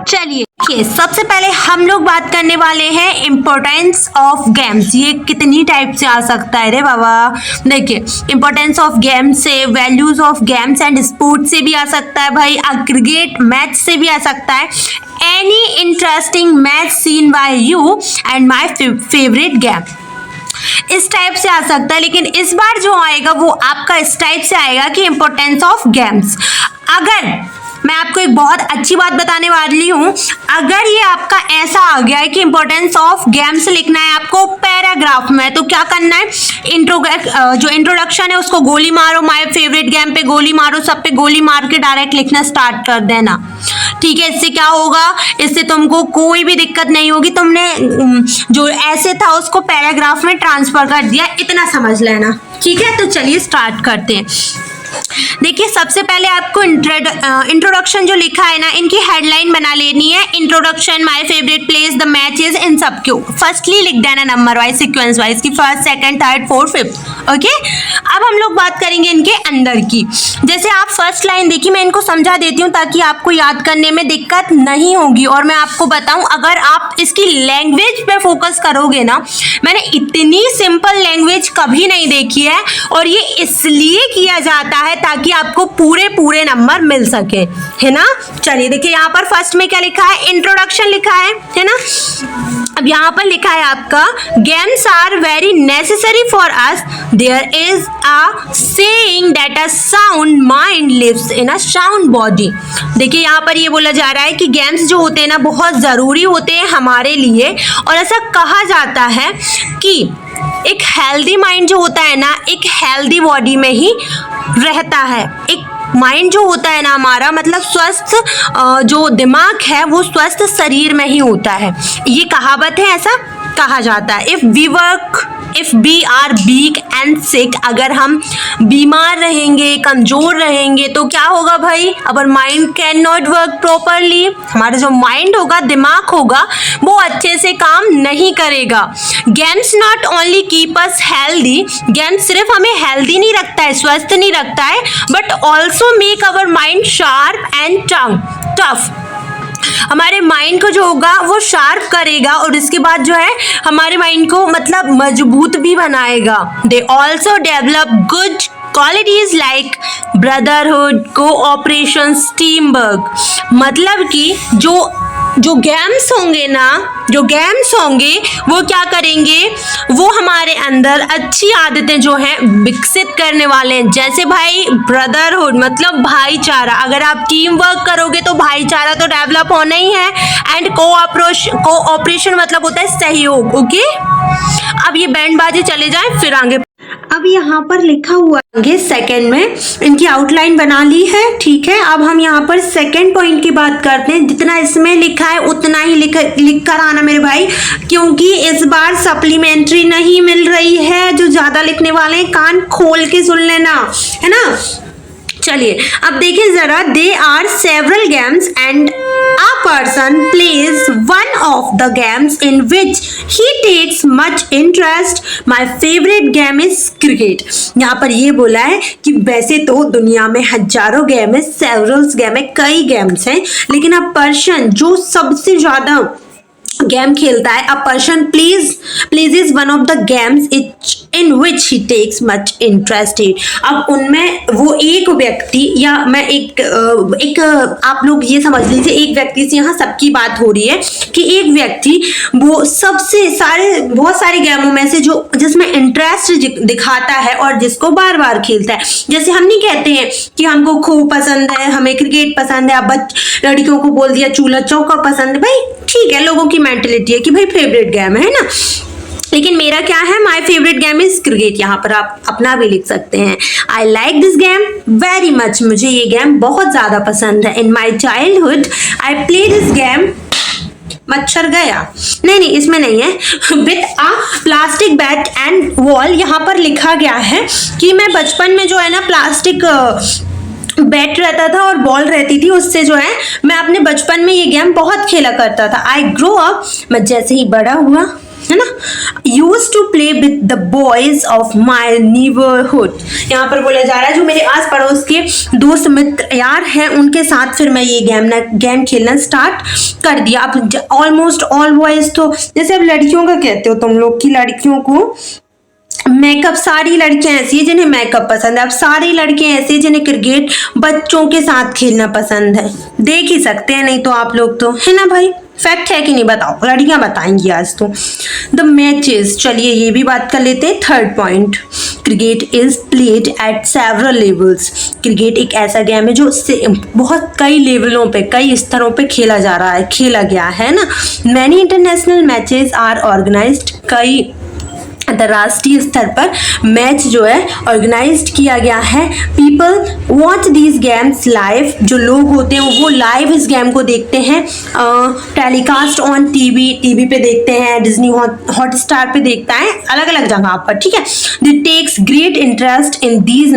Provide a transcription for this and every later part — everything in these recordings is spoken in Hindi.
चलिए सबसे पहले हम लोग बात करने वाले हैं इम्पोर्टेंस ऑफ गेम्स। ये कितनी टाइप से आ सकता है रे बाबा। देखिए इम्पोर्टेंस ऑफ गेम्स से, values of games and sports से भी आ सकता है भाई, एग्रीगेट मैच से भी आ सकता है, any interesting match seen by you and my favourite game, इस टाइप से आ सकता है। लेकिन इस बार जो आएगा वो आपका इस टाइप से आएगा कि इम्पोर्टेंस ऑफ गेम्स। अगर मैं आपको एक बहुत अच्छी बात बताने वाली हूँ, अगर ये आपका ऐसा आ गया है कि इम्पोर्टेंस ऑफ गेम्स लिखना है आपको पैराग्राफ में, तो क्या करना है, जो इंट्रोडक्शन है उसको गोली मारो, माय फेवरेट गेम पे गोली मारो, सब पे गोली मार के डायरेक्ट लिखना स्टार्ट कर देना। ठीक है, इससे क्या होगा, इससे तुमको कोई भी दिक्कत नहीं होगी। तुमने जो ऐसे था उसको पैराग्राफ में ट्रांसफर कर दिया, इतना समझ लेना। ठीक है, तो चलिए स्टार्ट करते हैं। देखिए सबसे पहले आपको इंट्रोडक्शन जो लिखा है ना, इनकी हेडलाइन बना लेनी है। Introduction, my favourite place, the matches, इन सब क्यों फर्स्टली लिख देना नंबर वाइज, सीक्वेंस वाइज की first, second, third, fourth, fifth. Okay, अब हम लोग बात करेंगे इनके अंदर की। जैसे आप फर्स्ट लाइन देखिए, मैं इनको समझा देती हूँ ताकि आपको याद करने में दिक्कत नहीं होगी। और मैं आपको बताऊँ, अगर आप इसकी लैंग्वेज पे फोकस करोगे ना, मैंने इतनी सिंपल लैंग्वेज कभी नहीं देखी है, और ये इसलिए किया जाता है ताकि आपको पूरे नंबर मिल सके, है ना। चलिए देखिए यहाँ पर फर्स्ट में क्या लिखा है, इंट्रोडक्शन लिखा है ना। अब यहाँ पर लिखा है आपका, games are very necessary for us, there is a saying that a sound mind lives in a sound body. देखिए यहाँ पर ये बोला जा रहा है कि गेम्स जो होते हैं ना बहुत ज़रूरी होते हैं हमारे लिए, और ऐसा कहा जाता है कि एक हेल्दी माइंड जो होता है ना, एक हेल्दी बॉडी में ही रहता है। एक माइंड जो होता है ना हमारा, मतलब स्वस्थ जो दिमाग है वो स्वस्थ शरीर में ही होता है। ये कहावत है, ऐसा कहा जाता है। If we are weak and sick, अगर हम बीमार रहेंगे, कमज़ोर रहेंगे, तो क्या होगा भाई, our mind can not work properly. हमारा जो माइंड होगा, दिमाग होगा, वो अच्छे से काम नहीं करेगा। Games not only keep us healthy, games सिर्फ हमें हेल्दी नहीं रखता है, स्वस्थ नहीं रखता है, but also make our mind sharp and tough. हमारे माइंड को जो होगा वो शार्प करेगा, और इसके बाद जो है हमारे माइंड को मतलब मजबूत भी बनाएगा। They also develop good qualities like brotherhood, cooperation, team work. मतलब कि जो गेम्स होंगे ना, जो गेम्स होंगे वो क्या करेंगे, वो हमारे अंदर अच्छी आदतें जो हैं विकसित करने वाले हैं। जैसे भाई ब्रदरहुड मतलब भाईचारा, अगर आप टीम वर्क करोगे तो भाईचारा तो डेवलप होना ही है। एंड कोऑपरेशन मतलब होता है सहयोग। ओके, अब ये बैंड बाजे चले जाए, फिर आगे। अब यहाँ पर लिखा हुआ है सेकंड में, इनकी आउटलाइन बना ली है। ठीक है, अब हम यहाँ पर सेकंड पॉइंट की बात करते हैं। जितना इसमें लिखा है उतना ही लिख कर आना मेरे भाई, क्योंकि इस बार सप्लीमेंट्री नहीं मिल रही है। जो ज्यादा लिखने वाले हैं कान खोल के सुन लेना, है ना। चलिए अब देखिए जरा, they are several games and a person plays one of the games in which he takes much interest. My favorite game is cricket. यहाँ पर ये बोला है कि वैसे तो दुनिया में हजारों गेम है, सेवरल गेम है, कई गेम्स हैं, लेकिन a person जो सबसे ज्यादा गेम खेलता है, a person plays one of the games in which he takes much interested. अब उनमें वो एक व्यक्ति, या मैं एक आप लोग ये समझ लीजिए, एक व्यक्ति से यहाँ सबकी बात हो रही है कि एक व्यक्ति वो बहुत सारे गेमों में से जो जिसमें इंटरेस्ट दिखाता है और जिसको बार बार खेलता है। जैसे हम नहीं कहते हैं कि हमको खो पसंद है, हमें क्रिकेट पसंद है, अब लड़कियों को बोल दिया चूल्हा चौका पसंद है। भाई ठीक है, लोगों की मेंटेलिटी है कि भाई फेवरेट गेम है ना, लेकिन मेरा क्या है, my favourite game is cricket. यहाँ पर आप अपना भी लिख सकते हैं। I like this game very much, मुझे ये गेम बहुत ज्यादा पसंद है। In my childhood I play this game, मच्छर गया, नहीं इसमें नहीं है, with a plastic bat and wall. यहाँ पर लिखा गया है कि मैं बचपन में जो है ना प्लास्टिक बैट रहता था और बॉल रहती थी, उससे जो है मैं अपने बचपन में ये गेम बहुत खेला करता था। आई ग्रो अप, मैं जैसे ही बड़ा हुआ है ना। Use to play with the boys of my neighbourhood, यहाँ पर बोला जा रहा है जो मेरे आस पड़ोस के दोस्त मित्र यार हैं उनके साथ फिर मैं ये गेम खेलना स्टार्ट कर दिया। अब ऑलमोस्ट ऑल बॉयज, तो जैसे अब लड़कियों का कहते हो तुम लोग की लड़कियों को मेकअप, सारी लड़कियां ऐसी है जिन्हें मेकअप पसंद है। अब सारी लड़कियां ऐसी है जिन्हें क्रिकेट बच्चों के साथ खेलना पसंद है। देख ही सकते हैं नहीं तो आप लोग तो, है ना भाई, फैक्ट है कि नहीं बताओ, लड़कियां बताएंगी आज तो। द मैचेस, चलिए ये भी बात कर लेते हैं। Third point, cricket is played at several levels. Cricket एक ऐसा गेम है जो बहुत कई लेवलों पे, कई स्तरों पे खेला जा रहा है, खेला गया है ना। Many international matches are organised, कई अंतर्राष्ट्रीय स्तर पर मैच जो है ऑर्गेनाइज्ड किया गया है। People watch these games live, जो लोग होते हैं वो लाइव इस गेम को देखते हैं। टेलीकास्ट ऑन टीवी पे देखते हैं, डिज्नी हॉटस्टार पे देखता है, अलग अलग जगह पर, ठीक है। They takes great interest in these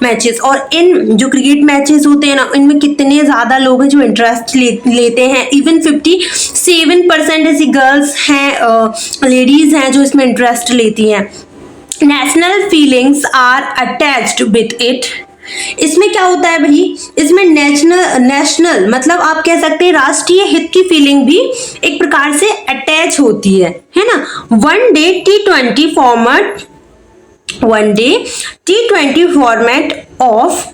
matches, और इन जो क्रिकेट मैचेस होते हैं ना, इनमें कितने ज़्यादा लोग हैं जो इंटरेस्ट लेते हैं। इवन 57% ऐसी गर्ल्स हैं, लेडीज़ हैं जो इसमें इंटरेस्ट लेती हैं। National feelings are attached with it, इसमें क्या होता है भाई, इसमें नेशनल मतलब आप कह सकते हैं राष्ट्रीय हित की फीलिंग भी एक प्रकार से अटैच होती है ना। One day T20 format of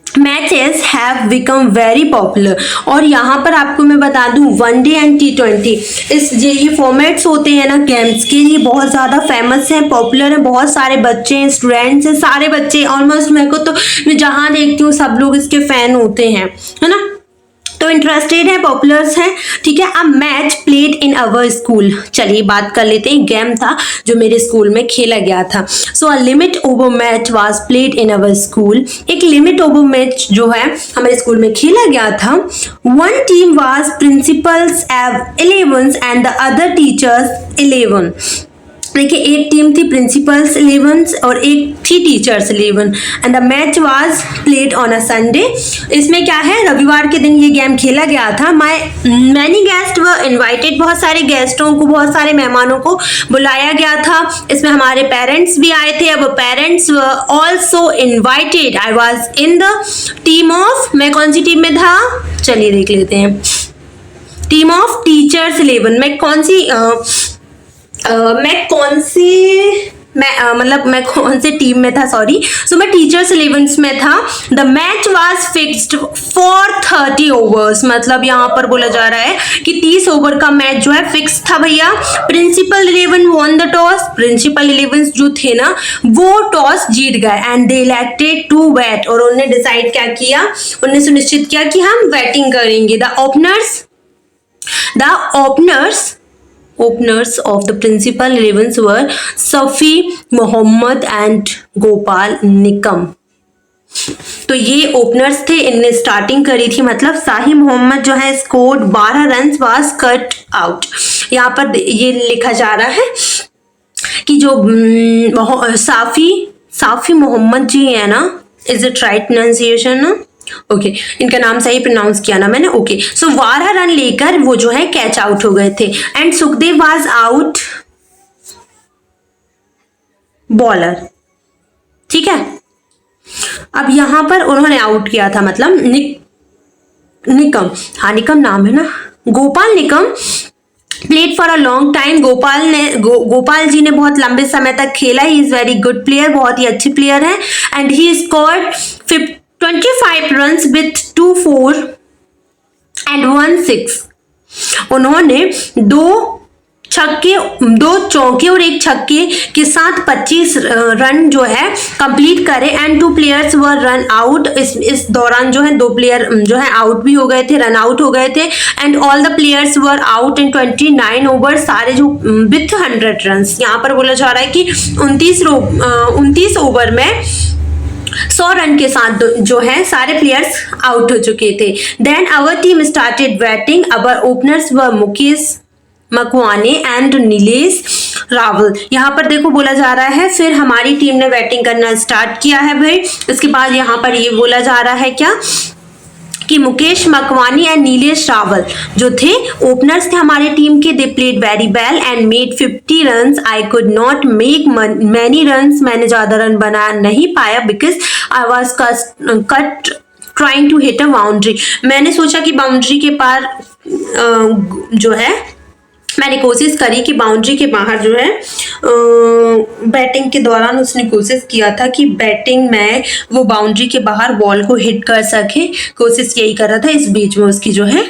matches have become very popular, और यहाँ पर आपको मैं बता दूं वनडे एंड T20 इस ये फॉर्मेट्स होते हैं ना गेम्स के, ये बहुत ज़्यादा फेमस हैं, पॉपुलर हैं। बहुत सारे बच्चे हैं, स्टूडेंट्स हैं, सारे बच्चे ऑलमोस्ट, मेरे को तो मैं जहाँ देखती हूँ सब लोग इसके फैन होते हैं, है ना, तो इंटरेस्टेड है, पॉपुलर्स हैं, ठीक है। A match played in our school, चलिए बात कर लेते हैं। गेम था जो मेरे स्कूल में खेला गया था। So a limit over match was played in our school, एक लिमिट ओवर मैच जो है हमारे स्कूल में खेला गया था। One team was principal's 11 and the other teachers 11, देखिए एक टीम थी प्रिंसिपल्स 11 और एक थी teachers 11, and the match was played on a Sunday. इसमें क्या है, रविवार के दिन ये गेम खेला गया था। मैनी गेस्ट वर इनवाइटेड, बहुत सारे गेस्टों को, बहुत सारे मेहमानों को बुलाया गया था। इसमें हमारे पेरेंट्स भी आए थे। अब parents were also invited. I was in the team of, मैं कौन सी टीम में था, चलिए देख लेते हैं। टीम ऑफ टीचर्स 11, मैं कौन सी टीम में था, सॉरी। सो मैं टीचर्स 11 में था। The match was fixed for 30 overs, मतलब यहाँ पर बोला जा रहा है कि 30 ओवर का मैच जो है फिक्स था भैया। Principal 11 won the toss, principal 11 जो थे ना वो टॉस जीत गए, and they elected to bat, और उन्होंने डिसाइड क्या किया, उन्होंने सुनिश्चित किया कि हम बैटिंग करेंगे। The openers of the principal 11 were Safi Mohammed and Gopal Nikam। तो ये ओपनर्स थे, इनने स्टार्टिंग करी थी, मतलब साही मोहम्मद जो है scored 12 run was cut out. यहाँ पर ये लिखा जा रहा है कि जो साफी मोहम्मद जी है ना, इज इट राइट प्रोनाउंसिएशन ना, ओके इनका नाम सही प्रोनाउंस किया ना मैंने, ओके। सो 12 रन लेकर वो जो है कैच आउट हो गए थे, and Sukhdev was out bowler, ठीक है। अब यहां पर उन्होंने आउट किया था, मतलब निकम, हाँ निकम नाम है ना, Gopal Nikam played for a long time. Gopal ji ने बहुत लंबे समय तक खेला। He is very good player, बहुत ही अच्छे प्लेयर है, and he scored 25 runs with 2 4 and 1 6। उन्होंने 2 चौके और 1 छक्के के साथ 25 रन जो है कंप्लीट करे, and 2 players were run out. इस दौरान जो है 2 प्लेयर जो है आउट भी हो गए थे, रन आउट हो गए थे, and all the players were out in 29 over, सारे जो विथ 100 रन। यहाँ पर बोला जा रहा है कि 29 ओवर में 100 रन के साथ जो है सारे प्लेयर्स आउट हो चुके थे। Then our team started batting. Our openers were Mukesh Makwane and Nilesh Rawal. यहाँ पर देखो बोला जा रहा है फिर हमारी टीम ने बैटिंग करना स्टार्ट किया है भाई। इसके बाद यहाँ पर ये बोला जा रहा है क्या कि मुकेश मकवानी एंड नीलेश रावल जो थे ओपनर्स थे हमारे टीम के, they played very well and made 50 runs. I could not make many runs, मैंने ज्यादा रन बना नहीं पाया because I was cut trying to hit a boundary. मैंने सोचा कि बाउंड्री के पार जो है मैंने कोशिश करी कि बाउंड्री के बाहर जो है बैटिंग के दौरान उसने कोशिश किया था कि बैटिंग में वो बाउंड्री के बाहर बॉल को हिट कर सके, कोशिश यही कर रहा था। इस बीच में उसकी जो है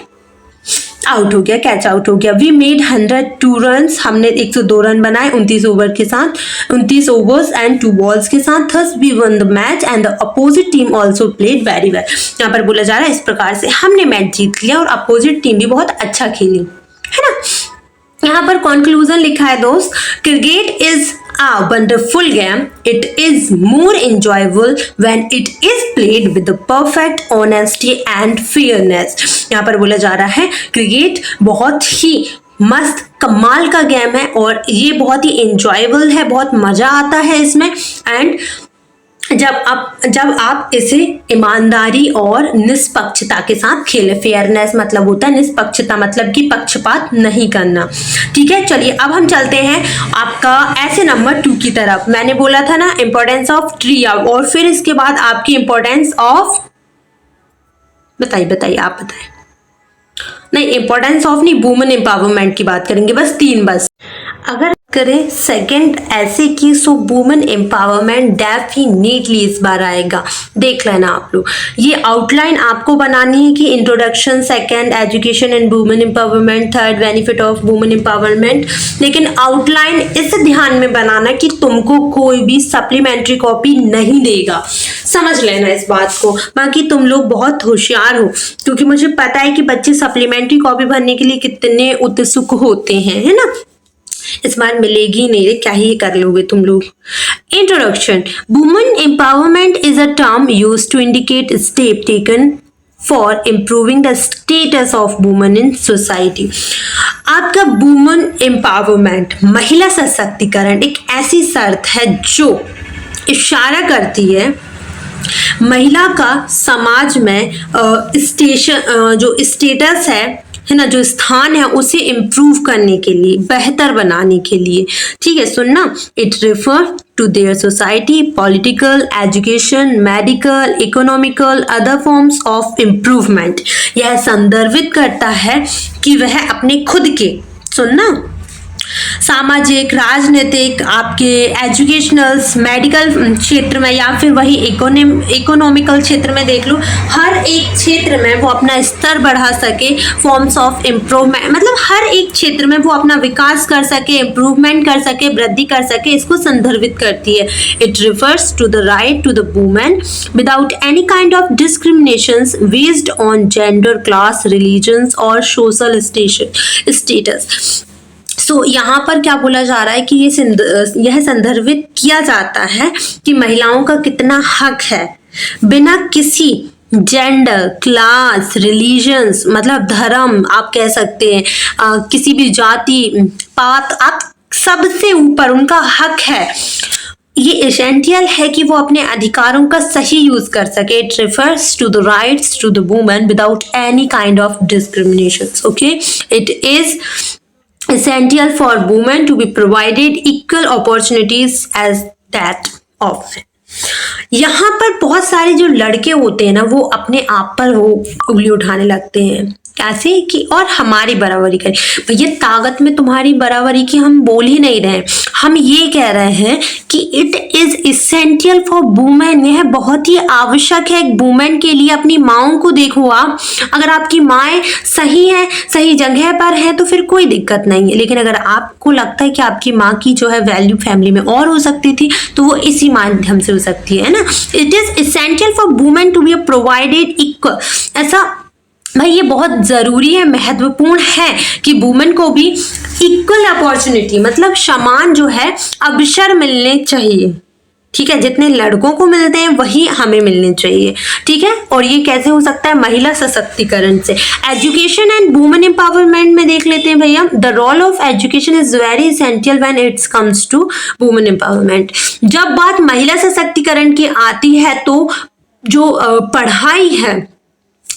आउट हो गया, कैच आउट हो गया। वी मेड 102 रन्स, हमने 102 रन बनाए 29 ओवर के साथ, 29 ओवर्स एंड 2 बॉल्स के साथ। Thus we won the match and the opposite team also played very well. यहाँ पर बोला जा रहा है इस प्रकार से हमने मैच जीत लिया और अपोजिट टीम भी बहुत अच्छा खेली, है ना। यहाँ पर कंक्लूजन लिखा है दोस्त, cricket is a wonderful game. It is more enjoyable when it is played with the perfect honesty and fairness. यहाँ पर बोला जा रहा है क्रिकेट बहुत ही मस्त कमाल का गेम है और ये बहुत ही enjoyable है, बहुत मजा आता है इसमें। एंड जब आप इसे ईमानदारी और निष्पक्षता के साथ खेले, फेयरनेस मतलब होता है निष्पक्षता मतलब कि पक्षपात नहीं करना, ठीक है। चलिए अब हम चलते हैं आपका ऐसे नंबर 2 की तरफ। मैंने बोला था ना इंपॉर्टेंस ऑफ ट्री और फिर इसके बाद आपकी इंपॉर्टेंस ऑफ बताइए आप बताइए। नहीं इंपॉर्टेंस ऑफ नहीं, वुमेन एम्पावरमेंट की बात करेंगे, बस 3 बस। अगर करें सेकंड ऐसे की सो वुमेन एम्पावरमेंट डेफिनेटली इस बार आएगा, देख लेना आप लोग। ये आउटलाइन आपको बनानी है कि introduction, second education and women empowerment, third benefit of women empowerment. लेकिन आउटलाइन इस ध्यान में बनाना कि तुमको कोई भी सप्लीमेंट्री कॉपी नहीं देगा, समझ लेना इस बात को। बाकी तुम लोग बहुत होशियार हो क्योंकि मुझे पता है कि बच्चे सप्लीमेंट्री कॉपी भरने के लिए कितने उत्सुक होते हैं, है ना। इस बार मिलेगी नहीं रे, क्या ही कर लोगे तुम लोग। Introduction, women empowerment is a term used to indicate step taken for improving the status of women in society. आपका वुमेन एम्पावरमेंट महिला सशक्तिकरण एक ऐसी शर्त है जो इशारा करती है महिला का समाज में जो स्टेटस है ना, जो स्थान है उसे इम्प्रूव करने के लिए, बेहतर बनाने के लिए, ठीक है। सुनना, it refer to their society, political, education, medical, economical, other forms of improvement. यह संदर्भित करता है कि वह अपने खुद के, सुनना, सामाजिक, राजनीतिक, आपके एजुकेशनल, मेडिकल क्षेत्र में या फिर वही इकोनॉमिकल क्षेत्र में देख लो, हर एक क्षेत्र में वो अपना स्तर बढ़ा सके, फॉर्म्स ऑफ इम्प्रूवमेंट मतलब हर एक क्षेत्र में वो अपना विकास कर सके, इम्प्रूवमेंट कर सके, वृद्धि कर सके, इसको संदर्भित करती है। It refers to the right to the women without any kind of discriminations based on gender, class, religions और सोशल स्टेटस। सो यहाँ पर क्या बोला जा रहा है कि यह संदर्भित किया जाता है कि महिलाओं का कितना हक है बिना किसी जेंडर, क्लास, रिलीजन्स मतलब धर्म आप कह सकते हैं, किसी भी जाति पात, आप सबसे ऊपर उनका हक है। ये एसेंशियल है कि वो अपने अधिकारों का सही यूज कर सके। It refers to the rights to the women without any kind of discrimination. Okay, it is essential for women to be provided equal opportunities as that of men। यहाँ पर बहुत सारे जो लड़के होते हैं ना वो अपने आप पर वो उंगली उठाने लगते हैं, कैसे कि और हमारी बराबरी करें। भैया ताकत में तुम्हारी बराबरी की हम बोल ही नहीं रहे, हम ये कह रहे हैं कि it is essential for women, यह बहुत ही आवश्यक है एक वुमेन के लिए। अपनी माओं को देखो आप, अगर आपकी माएँ सही है, सही जगह पर है तो फिर कोई दिक्कत नहीं है। लेकिन अगर आपको लगता है कि आपकी माँ की जो है वैल्यू फैमिली में और हो सकती थी तो वो इसी माध्यम से हो सकती है ना। It is essential for women to be provided equal, ऐसा भाई ये बहुत ज़रूरी है, महत्वपूर्ण है कि वुमेन को भी इक्वल अपॉर्चुनिटी मतलब समान जो है अवसर मिलने चाहिए, ठीक है। जितने लड़कों को मिलते हैं वही हमें मिलने चाहिए, ठीक है। और ये कैसे हो सकता है? महिला सशक्तिकरण से। एजुकेशन एंड वुमेन एम्पावरमेंट में देख लेते हैं भैया, the role of education is very essential when it's comes to women empowerment. जब बात महिला सशक्तिकरण की आती है तो जो पढ़ाई है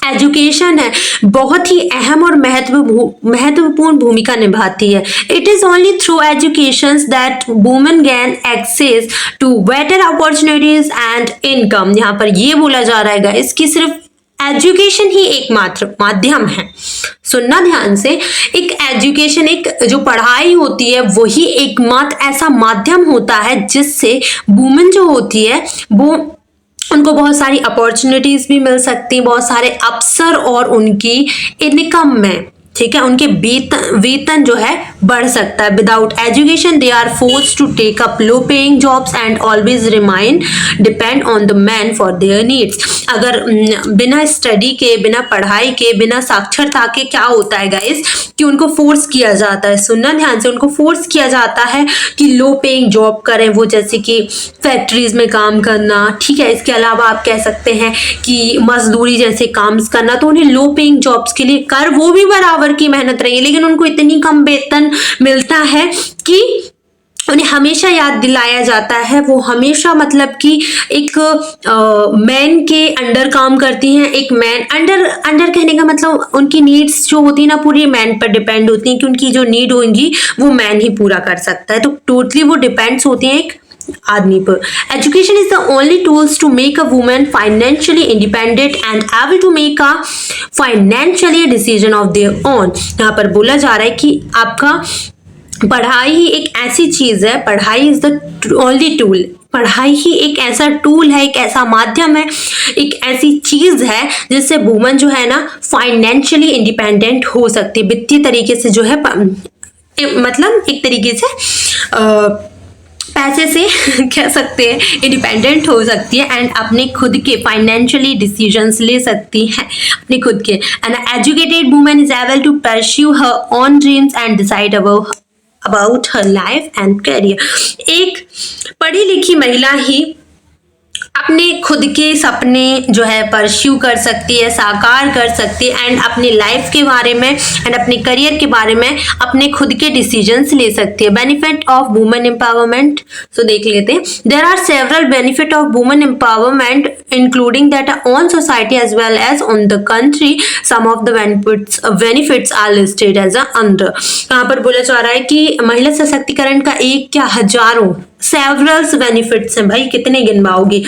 एजुकेशन है बहुत ही अहम और महत्वपूर्ण भूमिका निभाती है। It is only through education that women gain access to better opportunities and income. यहाँ पर ये बोला जा रहा है इसकी सिर्फ एजुकेशन ही एकमात्र माध्यम है। सुनना ध्यान से, एक एजुकेशन, एक जो पढ़ाई होती है वही एकमात्र ऐसा माध्यम होता है जिससे वुमेन जो होती है वो उनको बहुत सारी अपॉर्चुनिटीज भी मिल सकती हैं, बहुत सारे अवसर और उनकी इनकम में, ठीक है, उनके वेतन जो है बढ़ सकता है। Without education they are forced to take up low paying jobs and always remain depend on the man for their needs. अगर बिना स्टडी के, बिना पढ़ाई के, बिना साक्षरता के क्या होता है गाइस कि उनको फोर्स किया जाता है, सुनना ध्यान से, उनको फोर्स किया जाता है कि लो पेइंग जॉब करें, वो जैसे कि फैक्ट्रीज में काम करना, ठीक है। इसके अलावा आप कह सकते हैं कि मजदूरी जैसे काम करना, तो उन्हें लो पेइंग जॉब्स के लिए कर वो भी बराबर की मेहनत रही है, लेकिन उनको इतनी कम वेतन मिलता है कि उन्हें हमेशा याद दिलाया जाता है, वो हमेशा मतलब कि एक मैन के अंडर काम करती हैं। एक मैन अंडर कहने का मतलब उनकी नीड्स जो होती है ना पूरी मैन पर डिपेंड होती हैं कि उनकी जो नीड होंगी वो मैन ही पूरा कर सकता है, तो टोटली वो डिपेंड्स होती हैं एक आदमी पर। Education is the only tools to make a women financially independent and able to make a financially decision of their own. यहाँ पर बोला जा रहा है कि आपका पढ़ाई ही एक ऐसी चीज है, पढ़ाई इज द ओनली टूल, पढ़ाई ही एक ऐसा टूल है, एक ऐसा माध्यम है, एक ऐसी चीज है जिससे वुमन जो है ना फाइनेंशियली इंडिपेंडेंट हो सकती है, वित्तीय तरीके से जो है मतलब एक तरीके से पैसे से कह सकते हैं इंडिपेंडेंट हो सकती है एंड अपने खुद के फाइनेंशियली डिसीजंस ले सकती है अपने खुद के। And educated woman is able to pursue her own dreams and decide about her life and career. एक पढ़ी लिखी महिला ही अपने खुद के सपने जो है परस्यू कर सकती है, साकार कर सकती है एंड अपनी लाइफ के बारे में एंड अपने करियर के बारे में अपने खुद के डिसीजंस ले सकती है। बेनिफिट ऑफ वुमेन एम्पावरमेंट, तो देख लेते हैं। There are several benefit of women empowerment including that on society as well as on the country. Some of the benefits are listed as under. यहाँ पर बोला जा रहा है कि महिला सशक्तिकरण का एक क्या हजारों सेवरल्स बेनिफिट्स हैं, भाई कितने गिनवाओगे,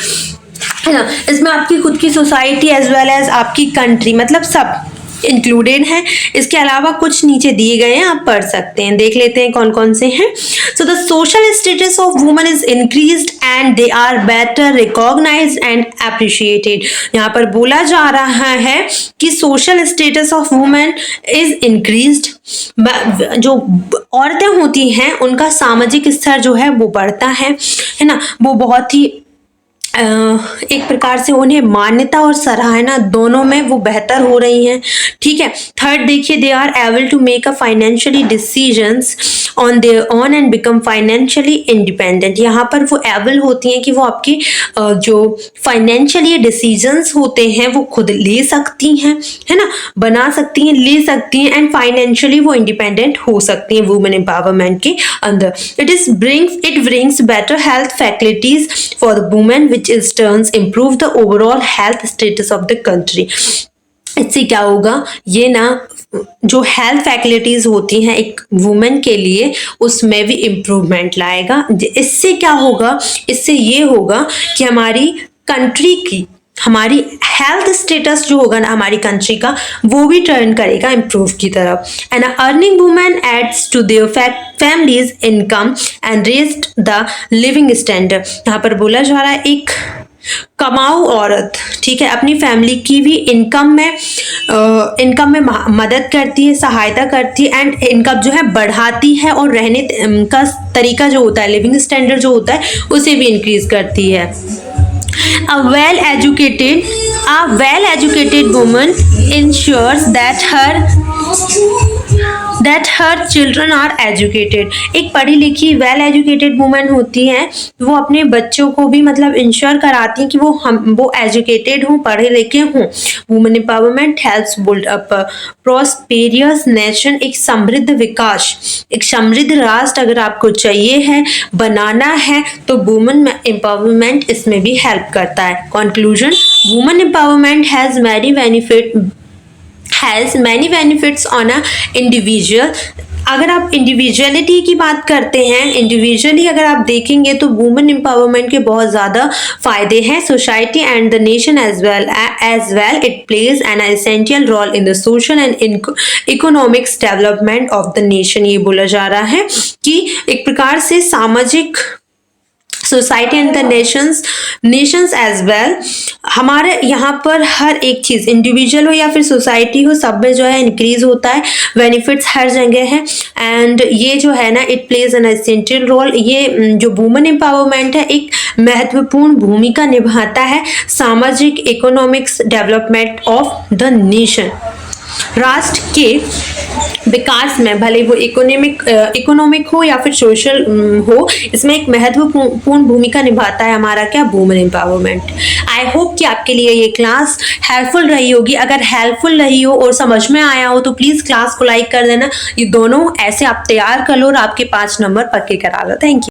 है ना। इसमें आपकी खुद की सोसाइटी एज वेल एज आपकी कंट्री मतलब सब इंक्लूडेड है। इसके अलावा कुछ नीचे दिए गए हैं, आप पढ़ सकते हैं, देख लेते हैं कौन कौन से हैं। So the social status of women is increased and they are better recognised and appreciated. यहाँ पर बोला जा रहा है कि social status of women is increased, जो औरतें होती हैं उनका सामाजिक स्तर जो है वो बढ़ता है ना, वो बहुत ही एक प्रकार से उन्हें मान्यता और सराहना दोनों में वो बेहतर हो रही हैं, ठीक है। थर्ड देखिए, they are able to make a financially decisions on their own and become financially independent. यहाँ पर वो एबल होती हैं कि वो आपकी जो फाइनेंशियली डिसीजंस होते हैं वो खुद ले सकती हैं, है ना, बना सकती हैं, ले सकती हैं एंड फाइनेंशियली वो इंडिपेंडेंट हो सकती हैं वुमेन एम्पावरमेंट के अंदर। It brings better health facilities for the women which in turns improve the overall health status of the country। इससे क्या होगा, ये ना जो हेल्थ फैसिलिटीज होती हैं एक वुमेन के लिए उसमें भी इम्प्रूवमेंट लाएगा। इससे क्या होगा, इससे ये होगा कि हमारी कंट्री की, हमारी हेल्थ स्टेटस जो होगा ना हमारी कंट्री का वो भी टर्न करेगा इम्प्रूव की तरफ। And earning women adds to their families income and raised the living standard. यहाँ पर बोला जा रहा है एक कमाऊ औरत, ठीक है, अपनी फैमिली की भी इनकम में मदद करती है, सहायता करती है एंड इनकम जो है बढ़ाती है और रहने का तरीका जो होता है, लिविंग स्टैंडर्ड जो होता है उसे भी इंक्रीज करती है। A well educated woman ensures that that her children are educated. एक पढ़ी लिखी वेल एजुकेटेड वुमेन होती है, वो अपने बच्चों को भी मतलब इंश्योर कराती हैं कि वो एजुकेटेड हों, पढ़े लिखे हों। Women empowerment helps build up prosperous nation. एक समृद्ध विकास, एक समृद्ध राष्ट्र अगर आपको चाहिए है, बनाना है, तो वुमेन एम्पावरमेंट इसमें भी हेल्प करता है। Conclusion, women empowerment has many benefits on a individual. अगर आप इंडिविजुअलिटी की बात करते हैं, इंडिविजुअली अगर आप देखेंगे तो वुमेन एम्पावरमेंट के बहुत ज़्यादा फायदे हैं। Society and the nation as well it plays an essential role in the social and economics development of the nation. ये बोला जा रहा है कि एक प्रकार से सामाजिक society and the nations as well, हमारे यहाँ पर हर एक चीज़ इंडिविजुअल हो या फिर सोसाइटी हो, सब में जो है इंक्रीज होता है, बेनिफिट्स हर जगह है। एंड ये जो है ना, it plays an essential role. ये जो वुमेन एम्पावरमेंट है एक महत्वपूर्ण भूमिका निभाता है सामाजिक economics development of the nation. राष्ट्र के विकास में, भले वो इकोनॉमिक हो या फिर सोशल हो, इसमें एक महत्वपूर्ण भूमिका निभाता है हमारा क्या, वुमेन एम्पावरमेंट। आई होप कि आपके लिए ये क्लास हेल्पफुल रही होगी। अगर हेल्पफुल रही हो और समझ में आया हो तो प्लीज़ क्लास को लाइक कर देना। ये दोनों ऐसे आप तैयार कर लो और आपके 5 नंबर पक्के करा लो। Thank you.